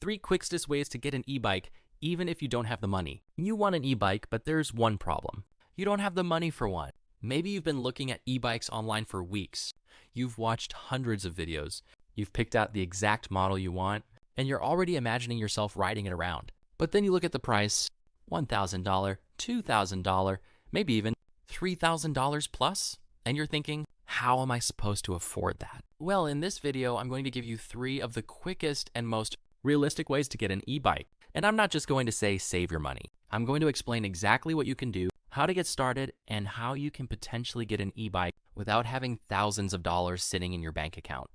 3 quickest ways to get an e-bike even if you don't have the money. You want an e-bike, but there's one problem. You don't have the money for one. Maybe you've been looking at e-bikes online for weeks. You've watched hundreds of videos. You've picked out the exact model you want, and you're already imagining yourself riding it around. But then you look at the price, $1,000, $2,000, maybe even $3,000 plus, and you're thinking, how am I supposed to afford that? Well, in this video, I'm going to give you 3 of the quickest and most realistic ways to get an e-bike. And I'm not just going to say save your money. I'm going to explain exactly what you can do, how to get started, and how you can potentially get an e-bike without having thousands of dollars sitting in your bank account.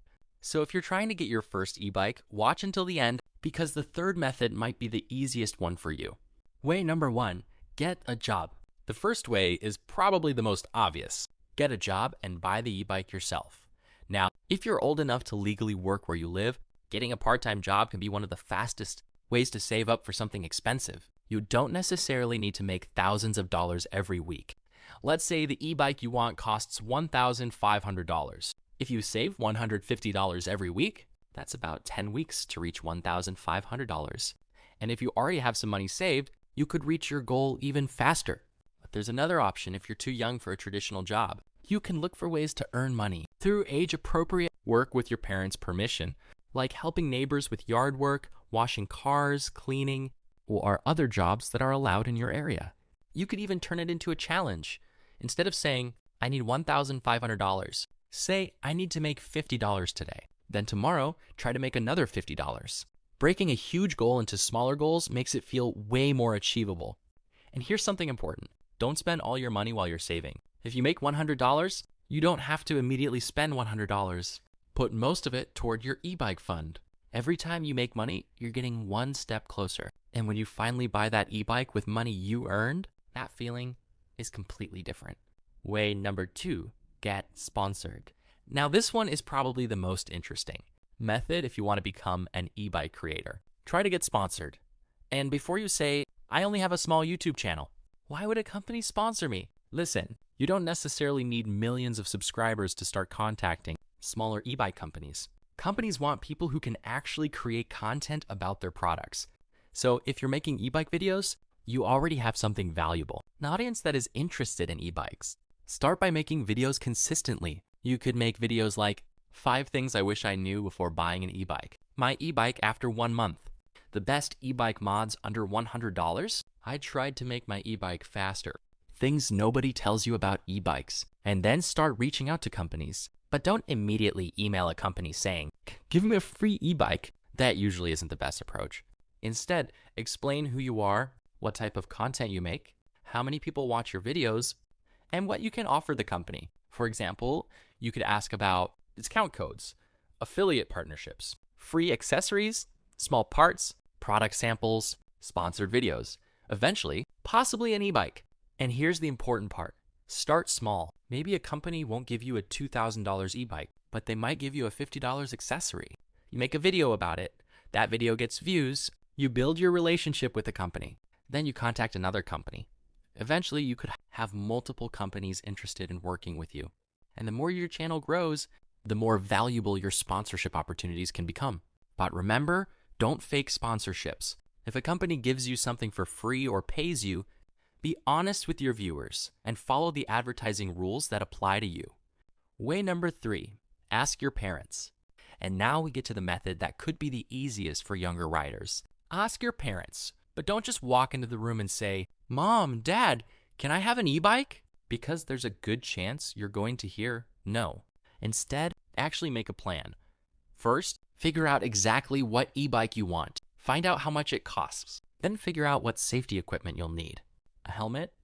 So if you're trying to get your first e-bike, watch until the end because the third method might be the easiest one for you. Way number 1, get a job. The first way is probably the most obvious. Get a job and buy the e-bike yourself. Now, if you're old enough to legally work where you live, getting a part-time job can be one of the fastest ways to save up for something expensive. You don't necessarily need to make thousands of dollars every week. Let's say the e-bike you want costs $1,500. If you save $150 every week, that's about 10 weeks to reach $1,500. And if you already have some money saved, you could reach your goal even faster. But there's another option if you're too young for a traditional job. You can look for ways to earn money through age-appropriate work with your parents' permission, like helping neighbors with yard work, washing cars, cleaning, or other jobs that are allowed in your area. You could even turn it into a challenge. Instead of saying, I need $1,500, say, I need to make $50 today. Then tomorrow, try to make another $50. Breaking a huge goal into smaller goals makes it feel way more achievable. And here's something important. Don't spend all your money while you're saving. If you make $100, you don't have to immediately spend $100. Put most of it toward your e-bike fund. Every time you make money, you're getting one step closer. And when you finally buy that e-bike with money you earned, that feeling is completely different. Way number 2, get sponsored. Now this one is probably the most interesting method if you want to become an e-bike creator. Try to get sponsored. And before you say, I only have a small YouTube channel, why would a company sponsor me? Listen, you don't necessarily need millions of subscribers to start contacting smaller e-bike companies. Companies want people who can actually create content about their products. So if you're making e-bike videos, you already have something valuable, an audience that is interested in e-bikes. Start by making videos consistently. You could make videos like 5 things I wish I knew before buying an e-bike, my e-bike after 1 month, the best e-bike mods under $100, I tried to make my e-bike faster, things nobody tells you about e-bikes, and then start reaching out to companies. But don't immediately email a company saying, give me a free e-bike. That usually isn't the best approach. Instead, explain who you are, what type of content you make, how many people watch your videos, and what you can offer the company. For example, you could ask about discount codes, affiliate partnerships, free accessories, small parts, product samples, sponsored videos, eventually, possibly an e-bike. And here's the important part. Start small. Maybe a company won't give you a $2,000 e-bike, but they might give you a $50 accessory. You make a video about it. That video gets views. You build your relationship with the company. Then you contact another company. Eventually, you could have multiple companies interested in working with you. And the more your channel grows, the more valuable your sponsorship opportunities can become. But remember, don't fake sponsorships. If a company gives you something for free or pays you, be honest with your viewers and follow the advertising rules that apply to you. Way number 3, ask your parents. And now we get to the method that could be the easiest for younger riders. Ask your parents, but don't just walk into the room and say, Mom, Dad, can I have an e-bike? Because there's a good chance you're going to hear no. Instead, actually make a plan. First, figure out exactly what e-bike you want. Find out how much it costs. Then figure out what safety equipment you'll need. A helmet,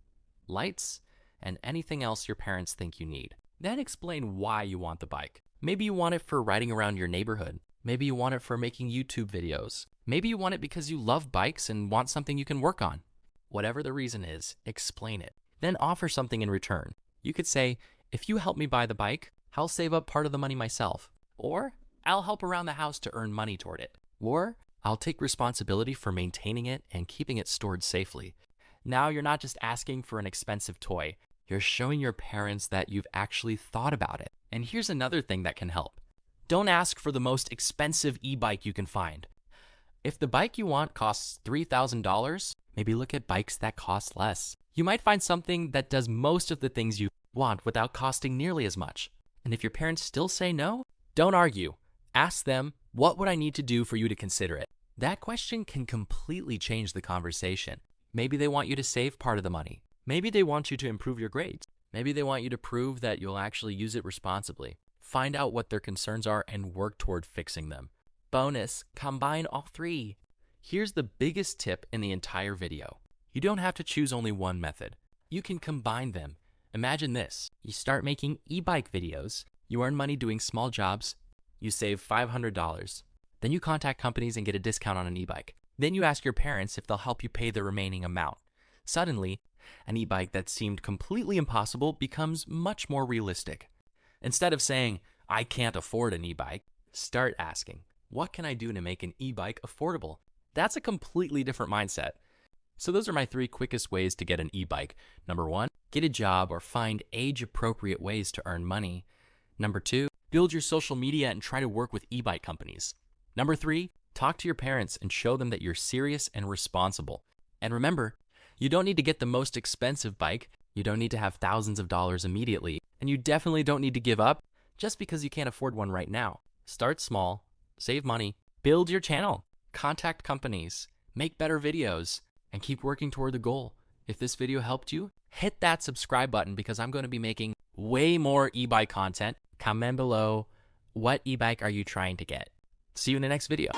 lights, and anything else your parents think you need. Then explain why you want the bike. Maybe you want it for riding around your neighborhood. Maybe you want it for making YouTube videos. Maybe you want it because you love bikes and want something you can work on. Whatever the reason is, explain it. Then offer something in return. You could say, if you help me buy the bike, I'll save up part of the money myself. Or I'll help around the house to earn money toward it. Or I'll take responsibility for maintaining it and keeping it stored safely. Now you're not just asking for an expensive toy. You're showing your parents that you've actually thought about it. And here's another thing that can help. Don't ask for the most expensive e-bike you can find. If the bike you want costs $3,000, maybe look at bikes that cost less. You might find something that does most of the things you want without costing nearly as much. And if your parents still say no, don't argue. Ask them, what would I need to do for you to consider it? That question can completely change the conversation. Maybe they want you to save part of the money. Maybe they want you to improve your grades. Maybe they want you to prove that you'll actually use it responsibly. Find out what their concerns are and work toward fixing them. Bonus, combine all three. Here's the biggest tip in the entire video. You don't have to choose only one method. You can combine them. Imagine this. You start making e-bike videos. You earn money doing small jobs. You save $500. Then you contact companies and get a discount on an e-bike. Then you ask your parents if they'll help you pay the remaining amount. Suddenly, an e-bike that seemed completely impossible becomes much more realistic. Instead of saying, I can't afford an e-bike, start asking, what can I do to make an e-bike affordable? That's a completely different mindset. So those are my 3 quickest ways to get an e-bike. Number 1, get a job or find age-appropriate ways to earn money. Number 2, build your social media and try to work with e-bike companies. Number 3, talk to your parents and show them that you're serious and responsible. And remember, you don't need to get the most expensive bike. You don't need to have thousands of dollars immediately. And you definitely don't need to give up just because you can't afford one right now. Start small, save money, build your channel, contact companies, make better videos, and keep working toward the goal. If this video helped you, hit that subscribe button because I'm going to be making way more e-bike content. Comment below, what e-bike are you trying to get? See you in the next video.